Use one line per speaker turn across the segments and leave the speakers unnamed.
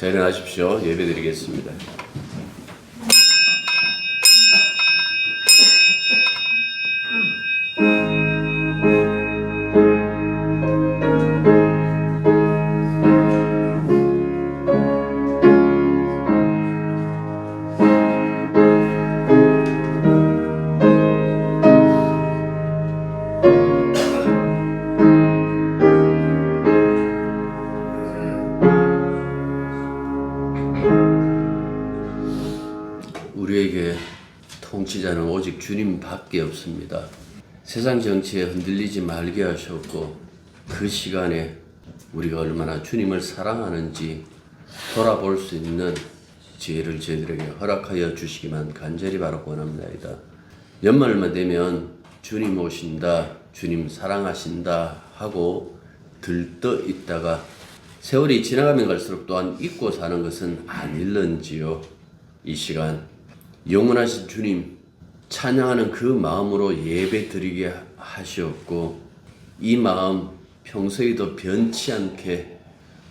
자, 일어나십시오. 예배드리겠습니다. 우리에게 통치자는 오직 주님밖에 없습니다. 세상 정치에 흔들리지 말게 하셨고 그 시간에 우리가 얼마나 주님을 사랑하는지 돌아볼 수 있는 지혜를 저희들에게 허락하여 주시기만 간절히 바라고 원합니다. 연말만 되면 주님 오신다, 주님 사랑하신다 하고 들떠 있다가 세월이 지나가면 갈수록 또한 잊고 사는 것은 아닐런지요. 이 시간 영원하신 주님 찬양하는 그 마음으로 예배 드리게 하시옵고 이 마음 평소에도 변치 않게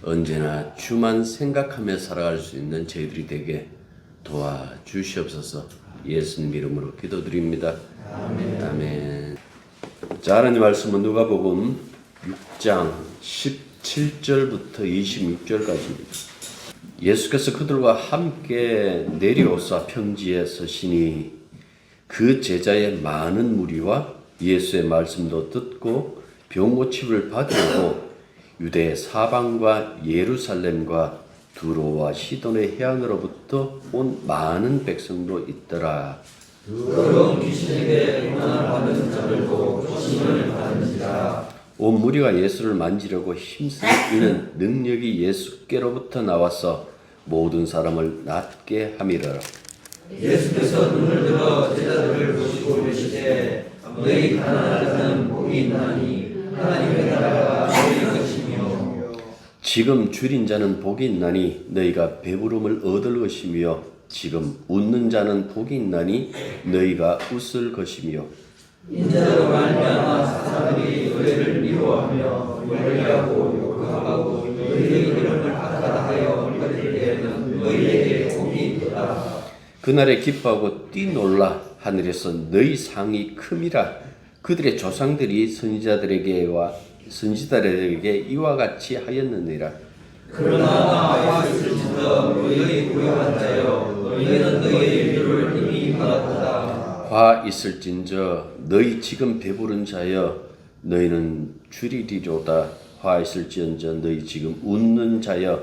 언제나 주만 생각하며 살아갈 수 있는 저희들이 되게 도와주시옵소서. 예수님 이름으로 기도드립니다. 아멘. 아멘. 자, 하나님 말씀은 누가복음 6장 17절부터 26절까지입니다. 예수께서 그들과 함께 내려오사 평지에 서시니 그 제자의 많은 무리와 예수의 말씀도 듣고 병고침을 받으려고 유대 사방과 예루살렘과 두로와 시돈의 해안으로부터 온 많은 백성도 있더라.
더러운 귀신에게 고난받는 자들도 고침을 받는지라.
온 무리가 예수를 만지려고 힘쓰는 이는 능력이 예수께로부터 나와서 모든 사람을 낫게 함이라.
예수께서 눈을 들어 제자들을 보시고 이르시되 너희 가난한 자는 복이 있나니 하나님의 나라가 너희 것이며
지금 줄인 자는 복이 있나니 너희가 배부름을 얻을 것이며 지금 웃는 자는 복이 있나니 너희가 웃을 것이며
인자로 말미암아 사람들이 너희를 미워하며 멀리하고 욕하고 너희의 이름을 악하다 하여 버릴 때에는 너희에게 복이 있도다.
그날에 기뻐하고 뛰놀라 하늘에서 너희 상이 큼이라. 그들의 조상들이 선지자들에게 이와 같이 하였느니라.
그러나 나와 있을지도 너희의 고용한 자여 너희는 너희의 일을 이미 받았다.
화 있을진저 너희 지금 배부른 자여 너희는 줄이리로다. 화 있을지언저 너희 지금 웃는 자여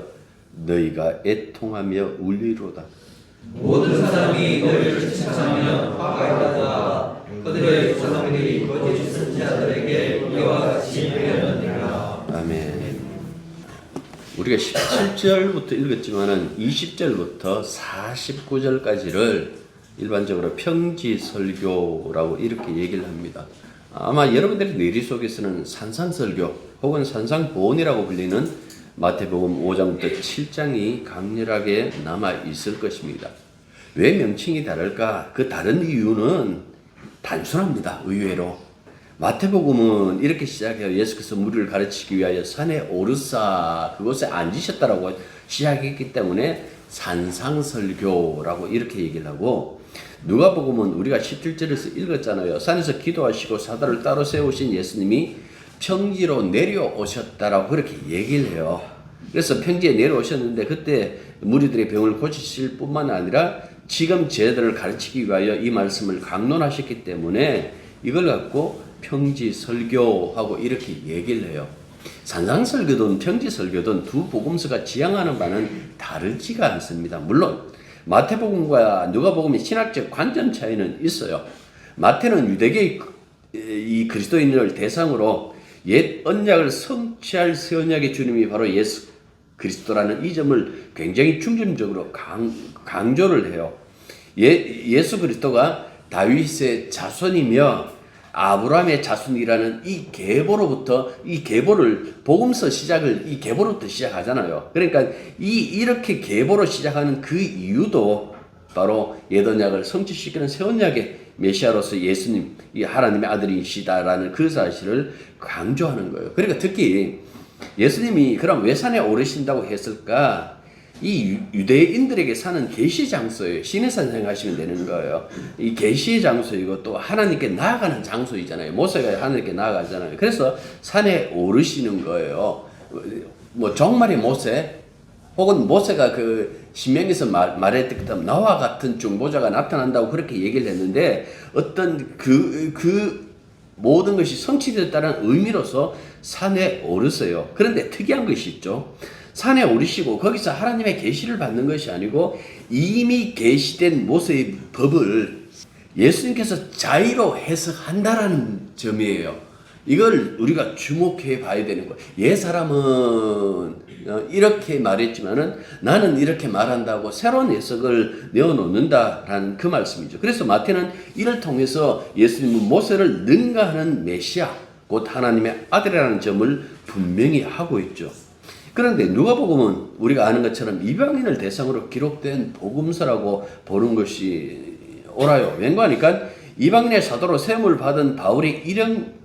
너희가 애통하며 울리로다.
모든 사람이 너희를 칭찬하며 화가 있다. 그들의 조상들이 거짓 선지자들에게 이와 같이 하였느니라.
아멘. 우리가 17절부터 읽었지만은 20절부터 49절까지를 일반적으로 평지설교라고 이렇게 얘기를 합니다. 아마 여러분들의 뇌리 속에서는 산상설교 혹은 산상보온이라고 불리는 마태복음 5장부터 7장이 강렬하게 남아 있을 것입니다. 왜 명칭이 다를까? 그 다른 이유는 단순합니다. 의외로 마태복음은 이렇게 시작해요. 예수께서 무리를 가르치기 위하여 산에 오르사 그곳에 앉으셨다라고 시작했기 때문에 산상설교라고 이렇게 얘기를 하고, 누가복음은 우리가 17절에서 읽었잖아요. 산에서 기도하시고 사도를 따로 세우신 예수님이 평지로 내려오셨다라고 그렇게 얘기를 해요. 그래서 평지에 내려오셨는데 그때 무리들의 병을 고치실 뿐만 아니라 지금 제자들을 가르치기 위하여 이 말씀을 강론하셨기 때문에 이걸 갖고 평지설교하고 이렇게 얘기를 해요. 산상설교든 평지설교든 두 복음서가 지향하는 바는 다르지가 않습니다. 물론 마태복음과 누가복음의 신학적 관점 차이는 있어요. 마태는 유대계 이 그리스도인을 대상으로 옛 언약을 성취할 새 언약의 주님이 바로 예수 그리스도라는 이 점을 굉장히 중점적으로 강조를 해요. 예수 그리스도가 다윗의 자손이며 아브라함의 자손이라는 이 계보로부터, 이 계보를 복음서 시작을 이 계보로부터 시작하잖아요. 그러니까 이렇게 계보로 시작하는 그 이유도 바로 옛 언약을 성취시키는 새 언약의 메시아로서 예수님, 이 하나님의 아들이시다라는 그 사실을 강조하는 거예요. 그러니까 특히 예수님이 그럼 왜 산에 오르신다고 했을까? 이 유대인들에게 사는 계시 장소예요. 시내산 생각하시면 되는 거예요. 이 계시의 장소이고 또 하나님께 나아가는 장소이잖아요. 모세가 하나님께 나아가잖아요. 그래서 산에 오르시는 거예요. 뭐 종말의 모세 혹은 모세가 그 신명기에서 말했던 나와 같은 중보자가 나타난다고 그렇게 얘기를 했는데 어떤 그 모든 것이 성취됐다는 의미로서 산에 오르세요. 그런데 특이한 것이 있죠. 산에 오르시고 거기서 하나님의 계시를 받는 것이 아니고 이미 계시된 모세의 법을 예수님께서 자의로 해석한다라는 점이에요. 이걸 우리가 주목해 봐야 되는 거예요. 옛 사람은 이렇게 말했지만은 나는 이렇게 말한다고 새로운 해석을 내어놓는다라는 그 말씀이죠. 그래서 마태는 이를 통해서 예수님은 모세를 능가하는 메시아, 곧 하나님의 아들이라는 점을 분명히 하고 있죠. 그런데 누가복음은 우리가 아는 것처럼 이방인을 대상으로 기록된 복음서라고 보는 것이 옳아요. 왠가 하니까 이방인의 사도로 세움을 받은 바울의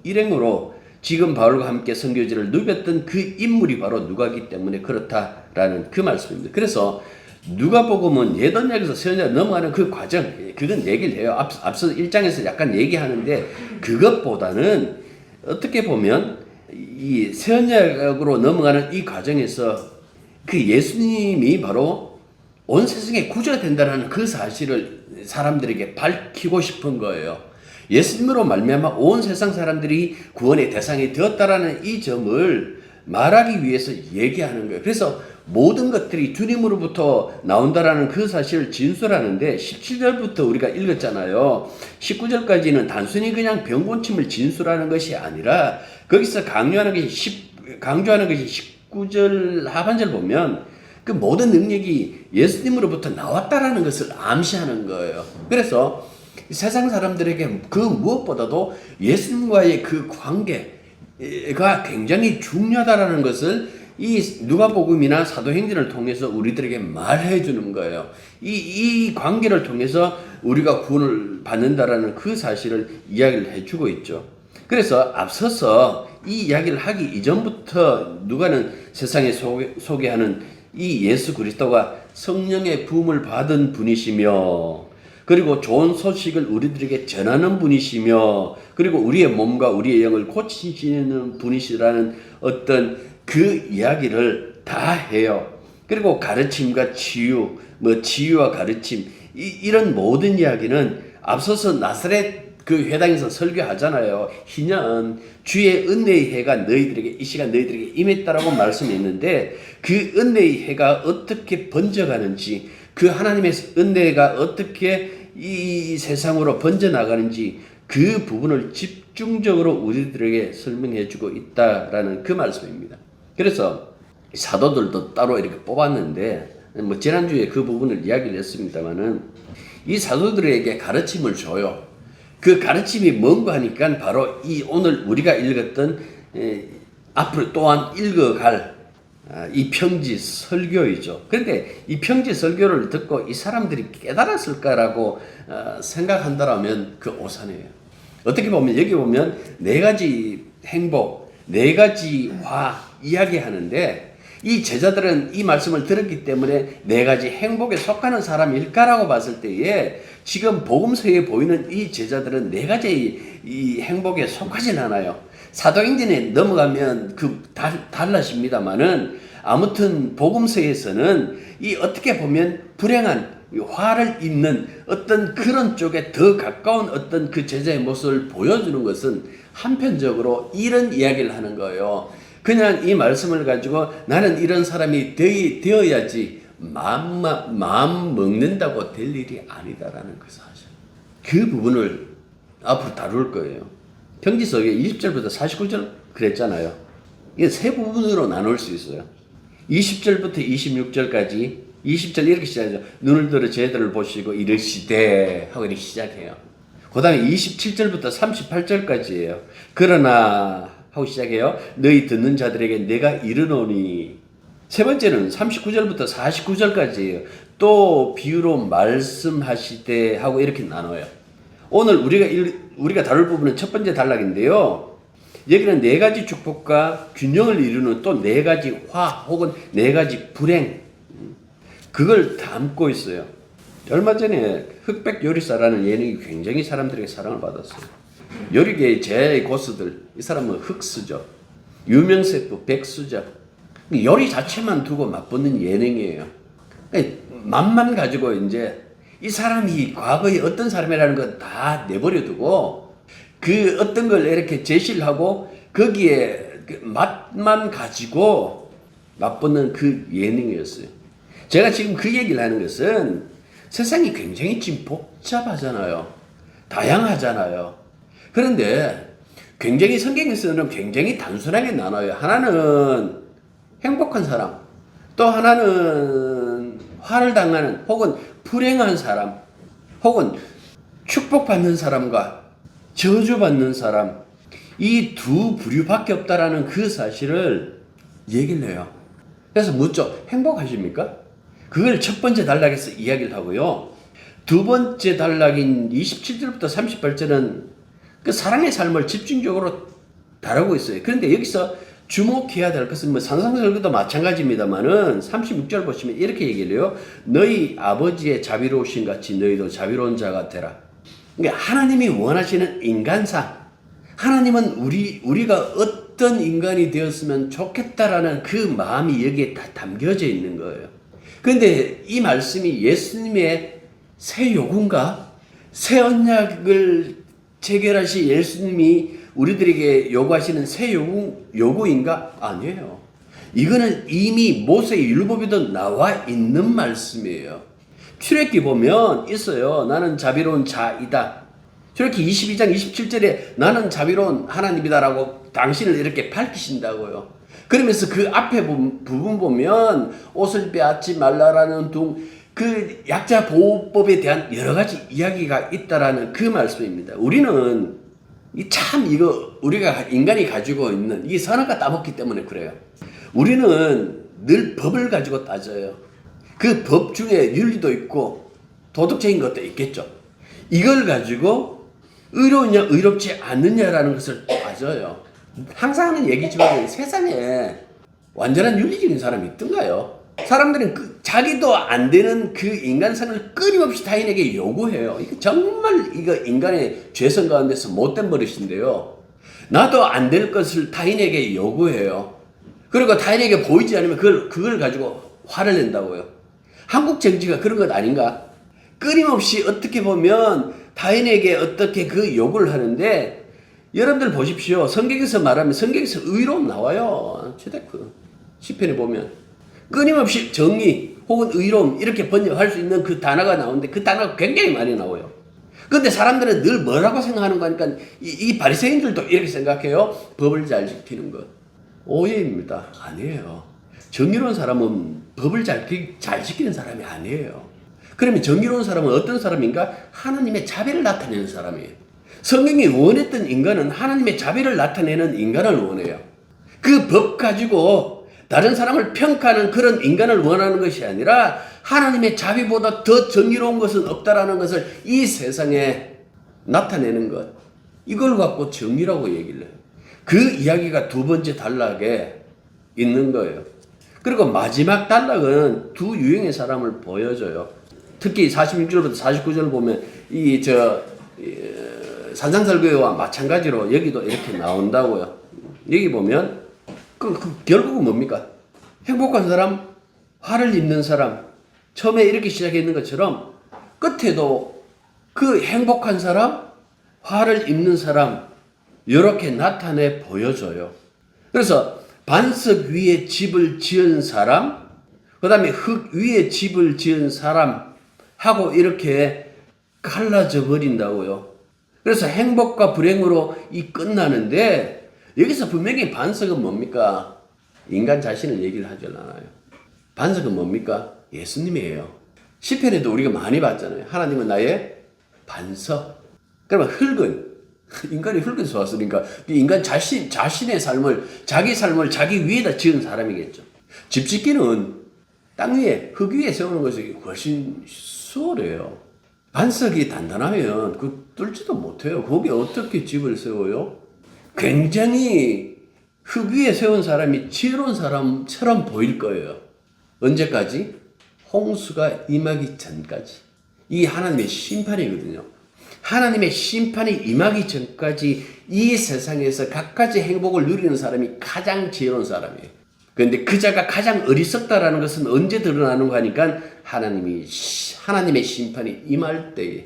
일행으로 지금 바울과 함께 선교지를 누볐던 그 인물이 바로 누가기 때문에 그렇다라는 그 말씀입니다. 그래서 누가복음은 옛 언약에서 새 언약으로 넘어가는 그 과정, 그건 얘기를 해요. 앞서 1장에서 약간 얘기하는데 그것보다는 어떻게 보면 이 새 언약으로 넘어가는 이 과정에서 그 예수님이 바로 온 세상에 구주가 된다는 그 사실을 사람들에게 밝히고 싶은 거예요. 예수님으로 말미암아 온 세상 사람들이 구원의 대상이 되었다라는 이 점을 말하기 위해서 얘기하는 거예요. 그래서 모든 것들이 주님으로부터 나온다라는 그 사실을 진술하는데 17절부터 우리가 읽었잖아요. 19절까지는 단순히 그냥 병고침을 진술하는 것이 아니라 거기서 강조하는 것이 19절 하반절 보면 그 모든 능력이 예수님으로부터 나왔다라는 것을 암시하는 거예요. 그래서 세상 사람들에게 그 무엇보다도 예수님과의 그 관계가 굉장히 중요하다라는 것을 이 누가복음이나 사도행전을 통해서 우리들에게 말해 주는 거예요. 이 관계를 통해서 우리가 구원을 받는다라는 그 사실을 이야기를 해주고 있죠. 그래서 앞서서 이 이야기를 하기 이전부터 누가는 세상에 소개하는 이 예수 그리스도가 성령의 부음을 받은 분이시며 그리고 좋은 소식을 우리들에게 전하는 분이시며 그리고 우리의 몸과 우리의 영을 고치시는 분이시라는 어떤 그 이야기를 다 해요. 그리고 가르침과 치유, 치유와 가르침 이런 모든 이야기는 앞서서 나사렛 그 회당에서 설교하잖아요. 희년 주의 은혜의 해가 너희들에게 이 시간 너희들에게 임했다라고 말씀했는데 그 은혜의 해가 어떻게 번져가는지 그 하나님의 은혜가 어떻게 이 세상으로 번져나가는지 그 부분을 집중적으로 우리들에게 설명해 주고 있다라는 그 말씀입니다. 그래서 사도들도 따로 이렇게 뽑았는데 지난주에 그 부분을 이야기를 했습니다만은 이 사도들에게 가르침을 줘요. 그 가르침이 뭔가 하니까 바로 이 오늘 우리가 읽었던 앞으로 또한 읽어갈 이 평지 설교이죠. 그런데 이 평지 설교를 듣고 이 사람들이 깨달았을까라고 생각한다면 그 오산이에요. 어떻게 보면 여기 보면 네 가지 행복, 네 가지 화 이야기하는데 이 제자들은 이 말씀을 들었기 때문에 네 가지 행복에 속하는 사람일까라고 봤을 때에 지금 복음서에 보이는 이 제자들은 네 가지 이 행복에 속하진 않아요. 사도행전에 넘어가면 그 달라집니다만은 아무튼 복음서에서는 이 어떻게 보면 불행한 화를 입는 어떤 그런 쪽에 더 가까운 어떤 그 제자의 모습을 보여주는 것은 한편적으로 이런 이야기를 하는 거예요. 그냥 이 말씀을 가지고 나는 이런 사람이 되어야지 마음 먹는다고 될 일이 아니다라는 그 사실. 그 부분을 앞으로 다룰 거예요. 평지서에 20절부터 49절 그랬잖아요. 이게 세 부분으로 나눌 수 있어요. 20절부터 26절까지 20절 이렇게 시작해요. 눈을 들어 제들을 보시고 이르시되 하고 이렇게 시작해요. 그 다음에 27절부터 38절까지예요. 그러나 하고 시작해요. 너희 듣는 자들에게 내가 이르노니. 세 번째는 39절부터 49절까지예요. 또 비유로 말씀하시되 하고 이렇게 나눠요. 오늘 우리가 다룰 부분은 첫 번째 단락인데요. 여기는 네 가지 축복과 균형을 이루는 또 네 가지 화 혹은 네 가지 불행. 그걸 담고 있어요. 얼마 전에 흑백 요리사라는 예능이 굉장히 사람들에게 사랑을 받았어요. 요리계의 제 고수들, 이 사람은 흑수저, 유명 셰프 백수저, 요리 자체만 두고 맛보는 예능이에요. 맛만 가지고 이제 이 사람이 과거에 어떤 사람이라는 거 다 내버려두고 그 어떤 걸 이렇게 제시를 하고 거기에 그 맛만 가지고 맛보는 그 예능이었어요. 제가 지금 그 얘기를 하는 것은 세상이 굉장히 지금 복잡하잖아요. 다양하잖아요. 그런데 굉장히 성경에서는 굉장히 단순하게 나눠요. 하나는 행복한 사람, 또 하나는 화를 당하는 혹은 불행한 사람, 혹은 축복받는 사람과 저주받는 사람, 이 두 부류밖에 없다라는 그 사실을 얘기를 해요. 그래서 묻죠. 행복하십니까? 그걸 첫 번째 단락에서 이야기를 하고요. 두 번째 단락인 27절부터 38절은 그 사랑의 삶을 집중적으로 다루고 있어요. 그런데 여기서 주목해야 될 것은 뭐 산상설교도 마찬가지입니다만은 36절 보시면 이렇게 얘기를 해요. 너희 아버지의 자비로우신 같이 너희도 자비로운 자가 되라. 그러니까 하나님이 원하시는 인간상, 하나님은 우리가 어떤 인간이 되었으면 좋겠다라는 그 마음이 여기에 다 담겨져 있는 거예요. 그런데 이 말씀이 예수님의 새 요구인가? 새 언약을 체결하신 예수님이 우리들에게 요구하시는 새 요구인가? 아니에요. 이거는 이미 모세의 율법에도 나와 있는 말씀이에요. 출애굽기 보면 있어요. 나는 자비로운 자이다. 출애굽기 22장 27절에 나는 자비로운 하나님이다라고 당신을 이렇게 밝히신다고요. 그러면서 그 앞에 부분 보면 옷을 빼앗지 말라라는 그 약자 보호법에 대한 여러 가지 이야기가 있다라는 그 말씀입니다. 우리는 이거 우리가 인간이 가지고 있는 이 선악과 따먹기 때문에 그래요. 우리는 늘 법을 가지고 따져요. 그 법 중에 윤리도 있고 도덕적인 것도 있겠죠. 이걸 가지고 의로우냐 의롭지 않느냐라는 것을 따져요. 항상 하는 얘기지만 세상에 완전한 윤리적인 사람이 있던가요? 사람들은 자기도 안 되는 그 인간성을 끊임없이 타인에게 요구해요. 이거 정말 인간의 죄성 가운데서 못된 버릇인데요. 나도 안 될 것을 타인에게 요구해요. 그리고 타인에게 보이지 않으면 그걸 가지고 화를 낸다고요. 한국 정치가 그런 것 아닌가? 끊임없이 어떻게 보면 타인에게 어떻게 그 요구를 하는데 여러분들 보십시오. 성경에서 말하면 성경에서 의로움 나와요. 최대크 시편에 보면 끊임없이 정의 혹은 의로움 이렇게 번역할 수 있는 그 단어가 나오는데 그 단어가 굉장히 많이 나와요. 그런데 사람들은 늘 뭐라고 생각하는 거니까 이 바리새인들도 이렇게 생각해요. 법을 잘 지키는 것. 오해입니다. 아니에요. 정의로운 사람은 법을 잘 지키는 사람이 아니에요. 그러면 정의로운 사람은 어떤 사람인가? 하나님의 자비를 나타내는 사람이에요. 성경이 원했던 인간은 하나님의 자비를 나타내는 인간을 원해요. 그 법 가지고 다른 사람을 평가하는 그런 인간을 원하는 것이 아니라 하나님의 자비보다 더 정의로운 것은 없다라는 것을 이 세상에 나타내는 것. 이걸 갖고 정의라고 얘기를 해요. 그 이야기가 두 번째 단락에 있는 거예요. 그리고 마지막 단락은 두 유형의 사람을 보여줘요. 특히 46절부터 49절 보면 산상설교와 마찬가지로 여기도 이렇게 나온다고요. 여기 보면 결국은 뭡니까? 행복한 사람, 화를 입는 사람, 처음에 이렇게 시작했는 것처럼 끝에도 그 행복한 사람, 화를 입는 사람 이렇게 나타내 보여줘요. 그래서 반석 위에 집을 지은 사람, 그 다음에 흙 위에 집을 지은 사람 하고 이렇게 갈라져 버린다고요. 그래서 행복과 불행으로 끝나는데 여기서 분명히 반석은 뭡니까? 인간 자신을 얘기를 하지 않아요. 반석은 뭡니까? 예수님이에요. 시편에도 우리가 많이 봤잖아요. 하나님은 나의 반석. 그러면 인간이 흙은 쏘았으니까 인간 자신의 삶을 자기 위에다 지은 사람이겠죠. 집 짓기는 땅 위에 흙 위에 세우는 것이 훨씬 수월해요. 반석이 단단하면 뚫지도 못해요. 거기에 어떻게 집을 세워요? 굉장히 흙 위에 세운 사람이 지혜로운 사람처럼 보일 거예요. 언제까지? 홍수가 임하기 전까지. 이게 하나님의 심판이거든요. 하나님의 심판이 임하기 전까지 이 세상에서 갖가지 행복을 누리는 사람이 가장 지혜로운 사람이에요. 그런데 그 자가 가장 어리석다라는 것은 언제 드러나는 거 하니까 하나님의 심판이 임할 때에,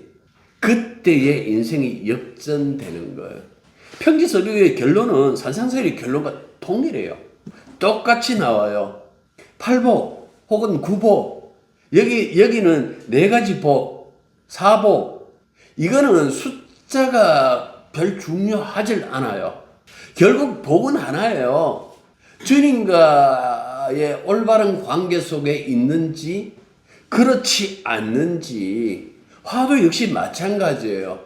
그때에 인생이 역전되는 거예요. 평지서류의 결론은 산상설의 결론과 동일해요. 똑같이 나와요. 8복 혹은 9복, 여기는 4가지 복, 4복. 이거는 숫자가 별 중요하질 않아요. 결국 복은 하나예요. 주님과의 올바른 관계 속에 있는지 그렇지 않는지. 화도 역시 마찬가지예요.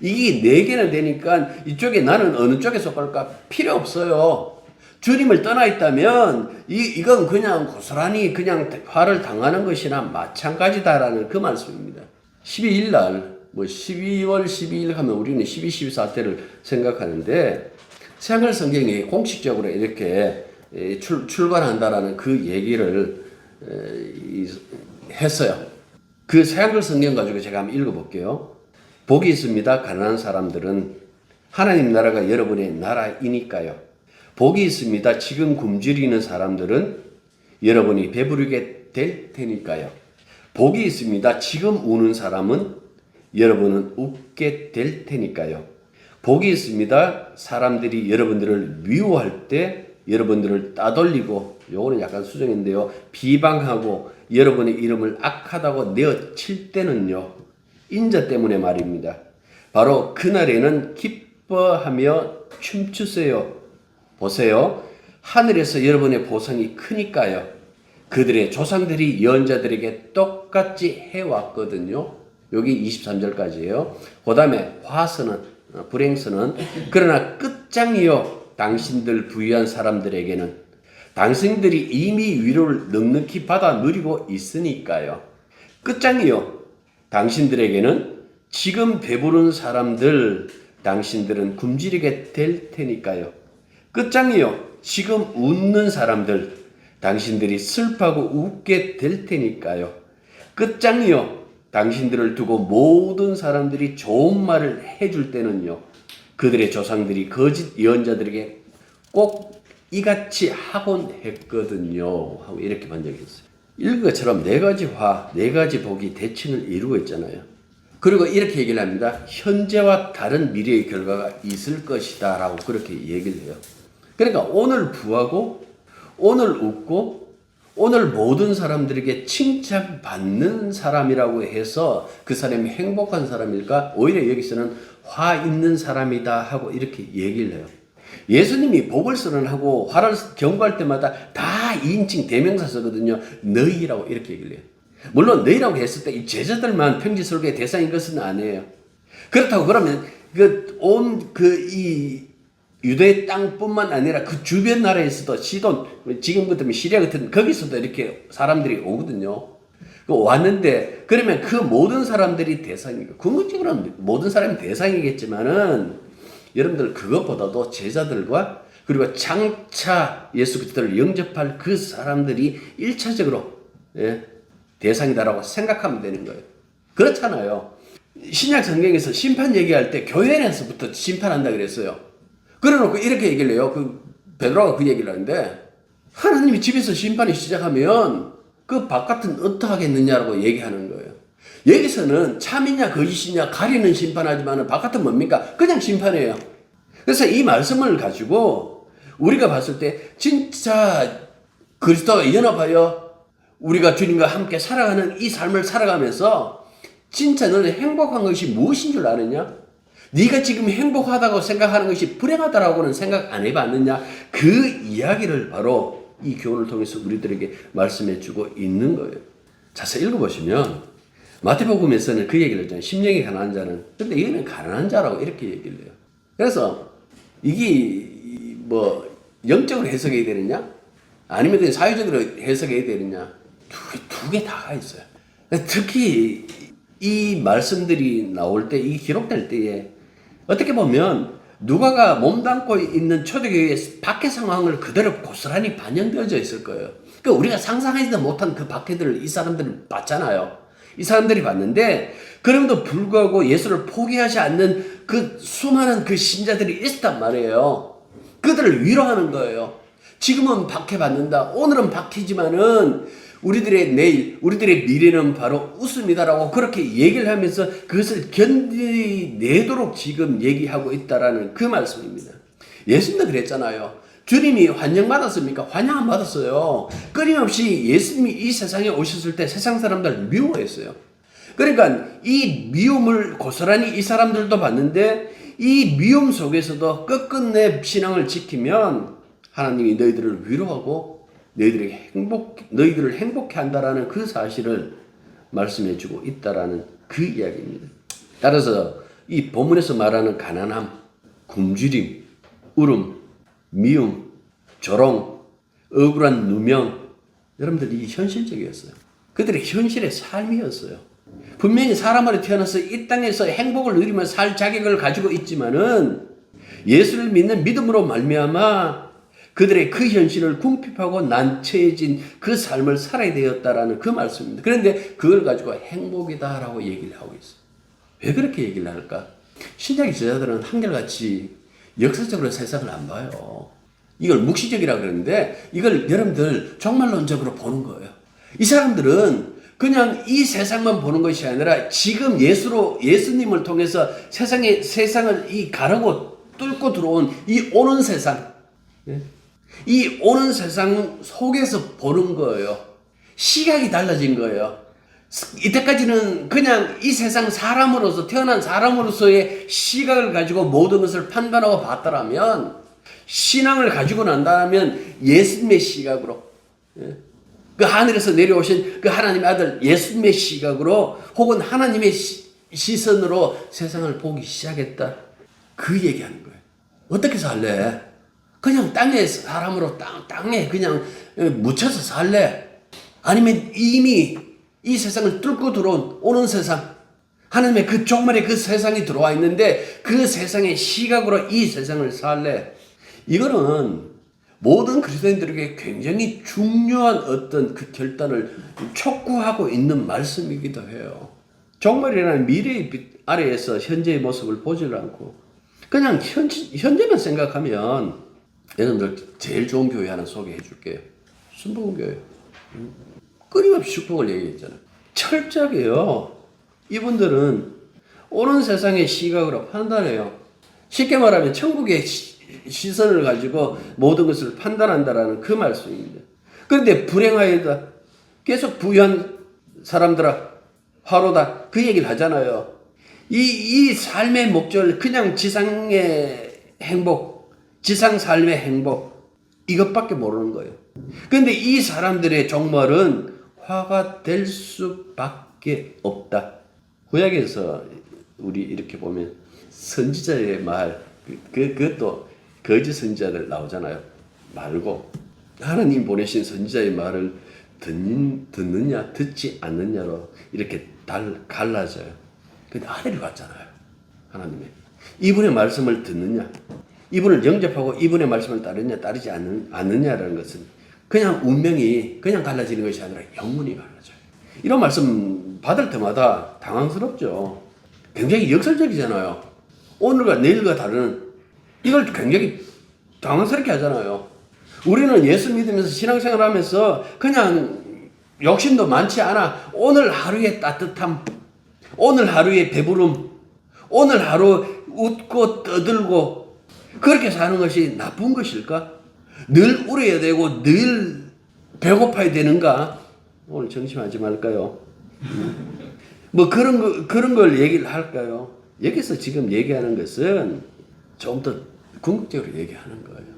이게 4개나 되니까 이쪽에 나는 어느 쪽에 속할까 필요 없어요. 주님을 떠나 있다면 이건 그냥 고스란히 그냥 화를 당하는 것이나 마찬가지다라는 그 말씀입니다. 12일 날, 12월 12일 하면 우리는 12, 14때를 생각하는데, 새하늘 성경이 공식적으로 이렇게 출간한다라는 그 얘기를 했어요. 그 새하늘 성경 가지고 제가 한번 읽어볼게요. 복이 있습니다. 가난한 사람들은 하나님 나라가 여러분의 나라이니까요. 복이 있습니다. 지금 굶주리는 사람들은 여러분이 배부르게 될 테니까요. 복이 있습니다. 지금 우는 사람은 여러분은 웃게 될 테니까요. 복이 있습니다. 사람들이 여러분들을 미워할 때 여러분들을 따돌리고, 요거는 약간 수정인데요, 비방하고 여러분의 이름을 악하다고 내어칠 때는요, 인자 때문에 말입니다. 바로 그날에는 기뻐하며 춤추세요. 보세요. 하늘에서 여러분의 보상이 크니까요. 그들의 조상들이 예언자들에게 똑같이 해왔거든요. 여기 23절까지예요. 그 다음에 불행선은 그러나 끝장이요, 당신들 부유한 사람들에게는 당신들이 이미 위로를 넉넉히 받아 누리고 있으니까요. 끝장이요, 당신들에게는 지금 배부른 사람들, 당신들은 굶주리게 될 테니까요. 끝장이요, 지금 웃는 사람들, 당신들이 슬퍼하고 웃게 될 테니까요. 끝장이요, 당신들을 두고 모든 사람들이 좋은 말을 해줄 때는요, 그들의 조상들이 거짓 예언자들에게 꼭 이같이 하곤 했거든요. 하고 이렇게 번역했어요. 읽은 것처럼 4가지 화, 4가지 복이 대칭을 이루고 있잖아요. 그리고 이렇게 얘기를 합니다. 현재와 다른 미래의 결과가 있을 것이다 라고 그렇게 얘기를 해요. 그러니까 오늘 부하고 오늘 웃고 오늘 모든 사람들에게 칭찬받는 사람이라고 해서 그 사람이 행복한 사람일까? 오히려 여기서는 화 있는 사람이다 하고 이렇게 얘기를 해요. 예수님이 복을 선언하고 화를 경고할 때마다 다 2인칭 대명사 쓰거든요. 너희라고 이렇게 얘기를 해요. 물론 너희라고 했을 때 이 제자들만 평지설교의 대상인 것은 아니에요. 그렇다고 그러면 이 유대 땅뿐만 아니라 그 주변 나라에서도 시돈, 지금 같으면 시리아 같은 거기서도 이렇게 사람들이 오거든요. 왔는데 그러면 그 모든 사람들이 대상이고, 궁극적으로는 모든 사람이 대상이겠지만은 여러분들 그것보다도 제자들과 그리고 장차 예수 그리스도를 영접할 그 사람들이 1차적으로 대상이다라고 생각하면 되는 거예요. 그렇잖아요. 신약 성경에서 심판 얘기할 때 교회에서부터 심판한다 그랬어요. 그래놓고 이렇게 얘기를 해요. 베드로가 그 얘기를 하는데, 하나님이 집에서 심판이 시작하면 그 바깥은 어떡하겠느냐라고 얘기하는 거예요. 여기서는 참이냐 거짓이냐 가리는 심판하지만 바깥은 뭡니까? 그냥 심판이에요. 그래서 이 말씀을 가지고 우리가 봤을 때 진짜 그리스도와 연합하여 우리가 주님과 함께 살아가는 이 삶을 살아가면서 진짜 너는 행복한 것이 무엇인 줄 아느냐? 네가 지금 행복하다고 생각하는 것이 불행하다라고는 생각 안 해봤느냐? 그 이야기를 바로 이 교훈을 통해서 우리들에게 말씀해 주고 있는 거예요. 자세히 읽어보시면 마태복음에서는 그 얘기를 했잖아요. 심령이 가난한 자는. 근데 이거는 가난한 자라고 이렇게 얘기를 해요. 그래서 이게 영적으로 해석해야 되느냐? 아니면 사회적으로 해석해야 되느냐? 두 개 다가 있어요. 특히 이 말씀들이 나올 때, 이 기록될 때에 어떻게 보면 누가가 몸담고 있는 초대교회의 밖의 상황을 그대로 고스란히 반영되어져 있을 거예요. 그러니까 우리가 상상하지도 못한 그 박해들을 이 사람들은 봤잖아요. 이 사람들이 봤는데 그럼에도 불구하고 예수를 포기하지 않는 그 수많은 그 신자들이 있었단 말이에요. 그들을 위로하는 거예요. 지금은 박해받는다. 오늘은 박히지만은 우리들의 내일, 우리들의 미래는 바로 웃음이다라고 그렇게 얘기를 하면서 그것을 견디내도록 지금 얘기하고 있다라는 그 말씀입니다. 예수님도 그랬잖아요. 주님이 환영받았습니까? 환영 안 받았어요. 끊임없이 예수님이 이 세상에 오셨을 때 세상 사람들 미워했어요. 그러니까 이 미움을 고스란히 이 사람들도 받는데 이 미움 속에서도 끝끝내 신앙을 지키면 하나님이 너희들을 위로하고 너희들을 행복해 한다라는 그 사실을 말씀해 주고 있다라는 그 이야기입니다. 따라서 이 본문에서 말하는 가난함, 굶주림, 울음, 미움, 조롱, 억울한 누명, 여러분들이 현실적이었어요. 그들의 현실의 삶이었어요. 분명히 사람으로 태어나서 이 땅에서 행복을 누리며 살 자격을 가지고 있지만은 예수를 믿는 믿음으로 말미암아 그들의 그 현실을 궁핍하고 난처해진 그 삶을 살아야 되었다라는 그 말씀입니다. 그런데 그걸 가지고 행복이다라고 얘기를 하고 있어요. 왜 그렇게 얘기를 할까? 신약의 저자들은 한결같이 역사적으로 세상을 안 봐요. 이걸 묵시적이라 그러는데 이걸 여러분들 종말론적으로 보는 거예요. 이 사람들은 그냥 이 세상만 보는 것이 아니라 지금 예수님을 통해서 세상을 이 가르고 뚫고 들어온 이 오는 세상, 이 오는 세상 속에서 보는 거예요. 시각이 달라진 거예요. 이때까지는 그냥 이 세상 사람으로서 태어난 사람으로서의 시각을 가지고 모든 것을 판단하고 봤더라면 신앙을 가지고 난다면 예수님의 시각으로 그 하늘에서 내려오신 그 하나님의 아들 예수님의 시각으로 혹은 하나님의 시선으로 세상을 보기 시작했다. 그 얘기하는 거예요. 어떻게 살래? 그냥 땅에 사람으로 땅에 그냥 묻혀서 살래? 아니면 이미 이 세상을 뚫고 들어온 오는 세상, 하나님의 그 종말의 그 세상이 들어와 있는데 그 세상의 시각으로 이 세상을 살래? 이거는 모든 그리스도인들에게 굉장히 중요한 어떤 그 결단을 촉구하고 있는 말씀이기도 해요. 종말이라는 미래의 빛 아래에서 현재의 모습을 보질 않고 그냥 현재만 생각하면 여러분들 제일 좋은 교회 하나 소개해 줄게요. 순복음교회. 끊임없이 축복을 얘기했잖아요. 철저하게요. 이분들은 오는 세상의 시각으로 판단해요. 쉽게 말하면 천국의 시선을 가지고 모든 것을 판단한다라는 그 말씀입니다. 그런데 불행하여다. 계속 부유한 사람들아 화로다. 그 얘기를 하잖아요. 이 삶의 목적을 그냥 지상의 행복, 지상 삶의 행복 이것밖에 모르는 거예요. 그런데 이 사람들의 종말은 화가 될 수밖에 없다. 구약에서 우리 이렇게 보면 선지자의 말, 그것도 거짓 선지자들 나오잖아요. 말고 하나님 보내신 선지자의 말을 듣느냐 듣지 않느냐로 이렇게 갈라져요. 근데 아들이 왔잖아요. 하나님의 이분의 말씀을 듣느냐, 이분을 영접하고 이분의 말씀을 따르느냐 따르지 않느냐라는 것은 그냥 운명이 그냥 갈라지는 것이 아니라 영문이 갈라져요. 이런 말씀 받을 때마다 당황스럽죠. 굉장히 역설적이잖아요. 오늘과 내일과 다른 이걸 굉장히 당황스럽게 하잖아요. 우리는 예수 믿으면서 신앙생활 하면서 그냥 욕심도 많지 않아. 오늘 하루의 따뜻함, 오늘 하루의 배부름, 오늘 하루 웃고 떠들고 그렇게 사는 것이 나쁜 것일까? 늘 울어야 되고 늘 배고파야 되는가? 오늘 정심하지 말까요? 뭐 그런 걸 얘기를 할까요? 여기서 지금 얘기하는 것은 좀 더 궁극적으로 얘기하는 거예요.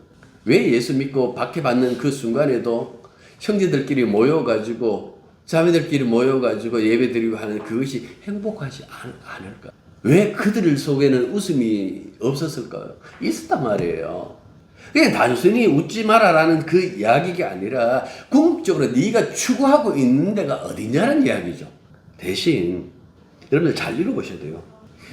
왜 예수 믿고 박해받는 그 순간에도 형제들끼리 모여가지고 자매들끼리 모여가지고 예배드리고 하는 그것이 행복하지 않을까? 왜 그들 속에는 웃음이 없었을까요? 있었단 말이에요. 그냥 단순히 웃지 마라라는 그 이야기가 아니라 궁극적으로 네가 추구하고 있는 데가 어디냐는 이야기죠. 대신 여러분들 잘 읽어보셔야 돼요.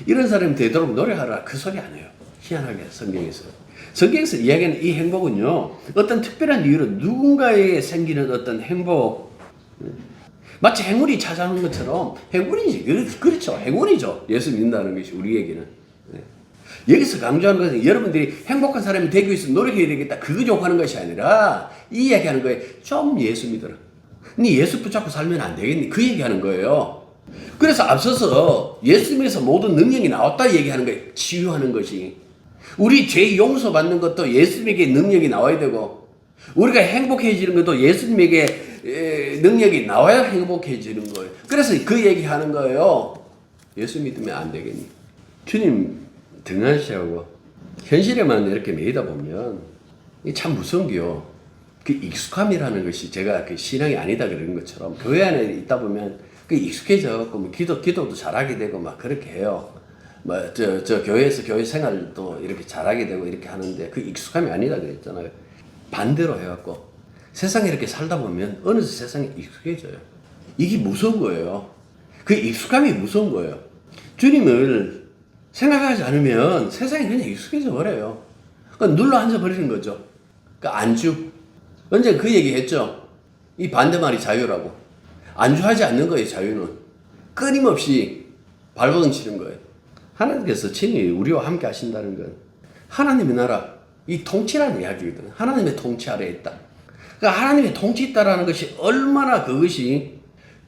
이런 사람이 되도록 노력하라 그 소리 안 해요. 희한하게 성경에서. 성경에서 이야기하는 이 행복은요, 어떤 특별한 이유로 누군가에게 생기는 어떤 행복, 마치 행운이 찾아오는 것처럼 행운이지. 그렇죠. 행운이죠. 예수 믿는다는 것이 우리에게는. 여기서 강조하는 것은 여러분들이 행복한 사람이 되기 위해서 노력해야 되겠다. 그거 욕하는 것이 아니라 이 이야기하는 거예요. 좀 예수 믿어라. 네 예수 붙잡고 살면 안 되겠니? 그 얘기하는 거예요. 그래서 앞서서 예수님에서 모든 능력이 나왔다 얘기하는 거예요. 치유하는 것이. 우리 죄 용서받는 것도 예수님에게 능력이 나와야 되고, 우리가 행복해지는 것도 예수님에게 능력이 나와야 행복해지는 거예요. 그래서 그 얘기하는 거예요. 예수 믿으면 안 되겠니? 주님 등한시하고 현실에만 이렇게 매이다 보면 참 무서운 게요. 그 익숙함이라는 것이 제가 그 신앙이 아니다 그런 것처럼 교회 안에 있다 보면 그 익숙해져갖고 뭐 기도도 잘하게 되고 막 그렇게 해요. 뭐 저 교회에서 교회 생활도 이렇게 잘하게 되고 이렇게 하는데 그 익숙함이 아니다 그랬잖아요. 반대로 해갖고 세상에 이렇게 살다 보면 어느새 세상에 익숙해져요. 이게 무서운 거예요. 그 익숙함이 무서운 거예요. 주님을 생각하지 않으면 세상이 그냥 익숙해져 버려요. 그러니까 눌러 앉아 버리는 거죠. 그 안주. 언제 그 얘기 했죠? 이 반대말이 자유라고. 안주하지 않는 거예요, 자유는. 끊임없이 발버둥 치는 거예요. 하나님께서 친히 우리와 함께 하신다는 건 하나님의 나라, 이 통치라는 이야기거든. 하나님의 통치 아래에 있다. 그러니까 하나님의 통치 있다라는 것이 얼마나 그것이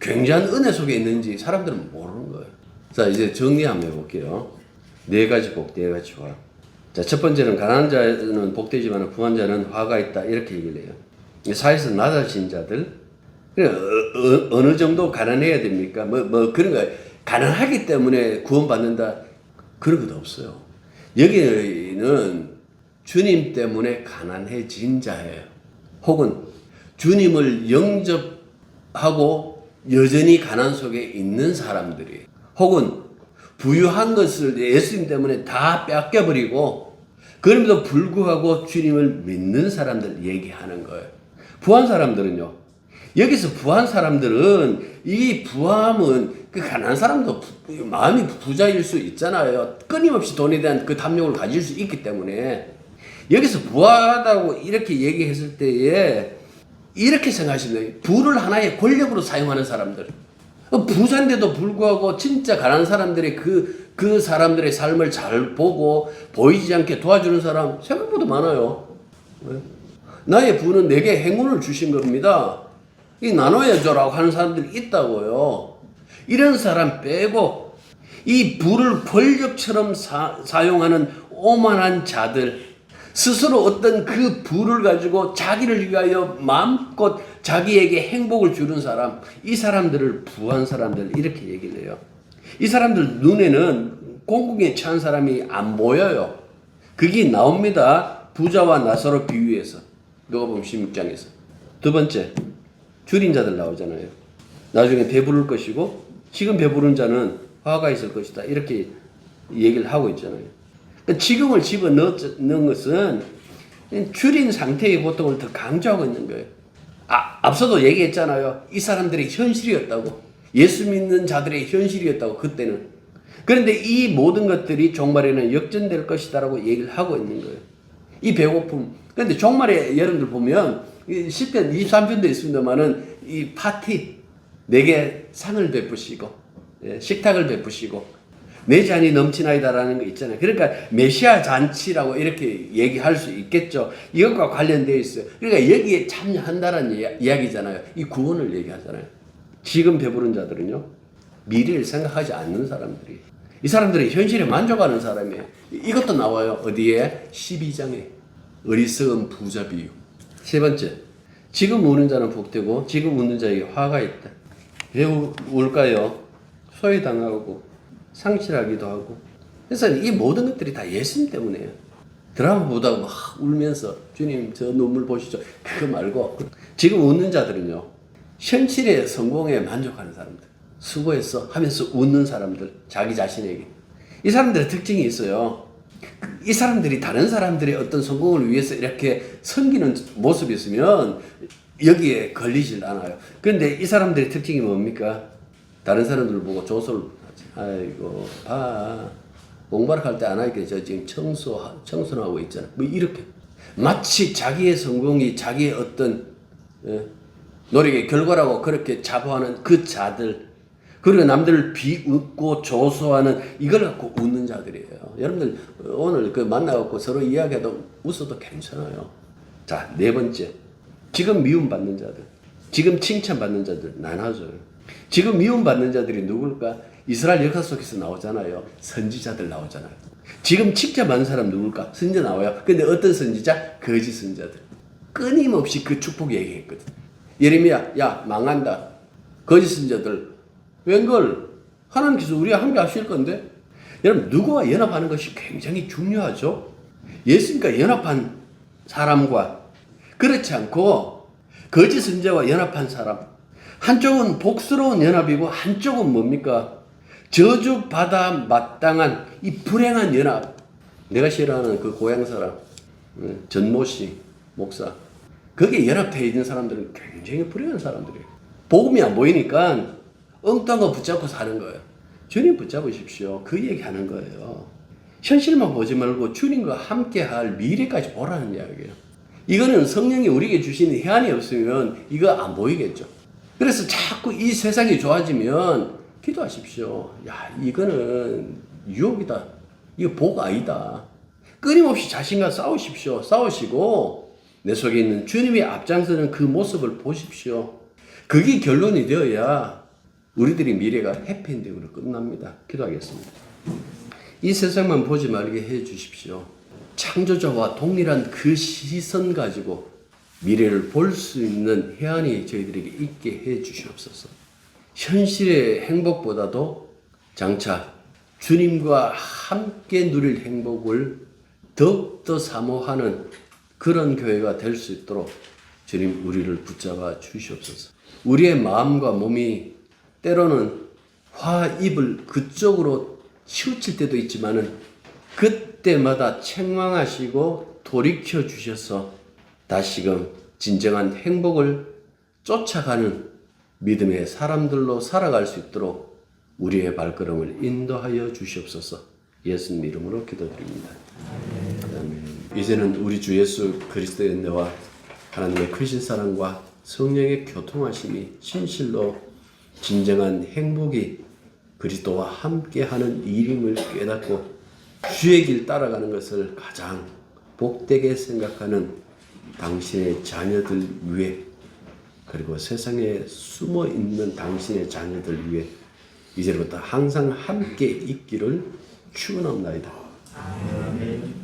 굉장한 은혜 속에 있는지 사람들은 모르는 거예요. 자, 이제 정리 한번 해볼게요. 4가지 복, 4가지 화. 자, 첫 번째는 가난한 자는 복되지만 부한 자는 화가 있다. 이렇게 얘기를 해요. 사회에서 낮아진 자들, 어느 정도 가난해야 됩니까? 그런 거, 가난하기 때문에 구원받는다. 그런 것도 없어요. 여기는 주님 때문에 가난해진 자예요. 혹은 주님을 영접하고 여전히 가난 속에 있는 사람들이, 혹은 부유한 것을 예수님 때문에 다 뺏겨버리고 그럼에도 불구하고 주님을 믿는 사람들 얘기하는 거예요. 부한 사람들은요. 여기서 부한 사람들은 이 부함은 그 가난한 사람도 마음이 부자일 수 있잖아요. 끊임없이 돈에 대한 그 탐욕을 가질 수 있기 때문에 여기서 부하다고 이렇게 얘기했을 때에 이렇게 생각하시면 돼요. 부를 하나의 권력으로 사용하는 사람들. 부자인데도 불구하고 진짜 가난한 사람들의 그 사람들의 삶을 잘 보고 보이지 않게 도와주는 사람 생각보다 많아요. 나의 부는 내게 행운을 주신 겁니다. 이 나눠야죠라고 하는 사람들이 있다고요. 이런 사람 빼고 이 부를 권력처럼 사용하는 오만한 자들, 스스로 어떤 그 부를 가지고 자기를 위하여 마음껏 자기에게 행복을 주는 사람, 이 사람들을 부한 사람들 이렇게 얘기를 해요. 이 사람들 눈에는 공공에 처한 사람이 안 보여요. 그게 나옵니다. 부자와 나사로 비유해서. 누가 보면 16장에서. 두 번째, 줄인 자들 나오잖아요. 나중에 배부를 것이고 지금 배부른 자는 화가 있을 것이다. 이렇게 얘기를 하고 있잖아요. 지금을 집어넣는 것은 줄인 상태의 고통을 더 강조하고 있는 거예요. 앞서도 얘기했잖아요. 이 사람들의 현실이었다고. 예수 믿는 자들의 현실이었다고, 그때는. 그런데 이 모든 것들이 종말에는 역전될 것이다라고 얘기를 하고 있는 거예요. 이 배고픔. 그런데 종말에 여러분들 보면 10편, 23편도 있습니다만은 이 파티, 내게 상을 베푸시고, 식탁을 베푸시고, 내 잔이 넘치나이다라는 거 있잖아요. 그러니까 메시아 잔치라고 이렇게 얘기할 수 있겠죠. 이것과 관련되어 있어요. 그러니까 여기에 참여한다는 이야기잖아요. 이 구원을 얘기하잖아요. 지금 배부른 자들은요, 미래를 생각하지 않는 사람들이, 이 사람들이 현실에 만족하는 사람이에요. 이것도 나와요. 어디에? 12장에. 어리석은 부자 비유. 세 번째, 지금 우는 자는 복되고 지금 웃는 자에게 화가 있다. 왜 울까요? 소외당하고 상실하기도 하고. 그래서 이 모든 것들이 다 예수님 때문에요. 드라마 보다가 막 울면서 주님 저 눈물 보시죠. 그거 말고 지금 웃는 자들은요, 현실의 성공에 만족하는 사람들, 수고했어 하면서 웃는 사람들, 자기 자신에게. 이 사람들의 특징이 있어요. 이 사람들이 다른 사람들의 어떤 성공을 위해서 이렇게 섬기는 모습이 있으면 여기에 걸리질 않아요. 그런데 이 사람들의 특징이 뭡니까? 다른 사람들을 보고 조소를 하지. 아이고 봐, 공부를 할 때 안 하니까 저 지금 청소하고 있잖아. 뭐 이렇게 마치 자기의 성공이 자기의 어떤 노력의 결과라고 그렇게 자부하는 그 자들, 그리고 남들을 비웃고 조소하는 이걸 갖고 웃는 자들이에요. 여러분들 오늘 그 만나갖고 서로 이야기해도 웃어도 괜찮아요. 자, 네 번째, 지금 미움받는 자들, 지금 칭찬받는 자들 나눠줘요. 지금 미움받는 자들이 누굴까? 이스라엘 역사 속에서 나오잖아요. 선지자들 나오잖아요. 지금 칭찬받는 사람 누굴까? 선지자 나와요. 근데 어떤 선지자? 거짓 선지자들. 끊임없이 그 축복 얘기했거든. 예레미야, 야 망한다. 거짓 선지자들 웬걸 하나님께서 우리와 함께 하실 건데. 여러분, 누구와 연합하는 것이 굉장히 중요하죠. 예수님과 연합한 사람과 그렇지 않고 거짓 선지자와 연합한 사람, 한쪽은 복스러운 연합이고 한쪽은 뭡니까? 저주받아 마땅한 이 불행한 연합. 내가 싫어하는 그 고향 사람 전모씨 목사, 거기에 연합되어 있는 사람들은 굉장히 불행한 사람들이에요. 복음이 안 보이니까 엉뚱한 거 붙잡고 사는 거예요. 주님 붙잡으십시오. 그 얘기하는 거예요. 현실만 보지 말고 주님과 함께할 미래까지 보라는 이야기예요. 이거는 성령이 우리에게 주신 해안이 없으면 이거 안 보이겠죠. 그래서 자꾸 이 세상이 좋아지면 기도하십시오. 야, 이거는 유혹이다. 이거 복 아니다. 끊임없이 자신과 싸우십시오. 싸우시고 내 속에 있는 주님이 앞장서는 그 모습을 보십시오. 그게 결론이 되어야 우리들의 미래가 해피엔딩으로 끝납니다. 기도하겠습니다. 이 세상만 보지 말게 해 주십시오. 창조자와 동일한 그 시선 가지고 미래를 볼 수 있는 해안이 저희들에게 있게 해 주시옵소서. 현실의 행복보다도 장차 주님과 함께 누릴 행복을 더욱더 사모하는 그런 교회가 될 수 있도록 주님 우리를 붙잡아 주시옵소서. 우리의 마음과 몸이 때로는 화입을 그쪽으로 치우칠 때도 있지만은 그때마다 책망하시고 돌이켜 주셔서 다시금 진정한 행복을 쫓아가는 믿음의 사람들로 살아갈 수 있도록 우리의 발걸음을 인도하여 주시옵소서. 예수님 이름으로 기도드립니다. 아멘. 이제는 우리 주 예수 그리스도의 은혜와 하나님의 크신 사랑과 성령의 교통하심이 진실로 진정한 행복이 그리스도와 함께하는 일임을 깨닫고 주의 길 따라가는 것을 가장 복되게 생각하는 당신의 자녀들 위해, 그리고 세상에 숨어 있는 당신의 자녀들 위해 이제부터 항상 함께 있기를 축원합니다. 아멘.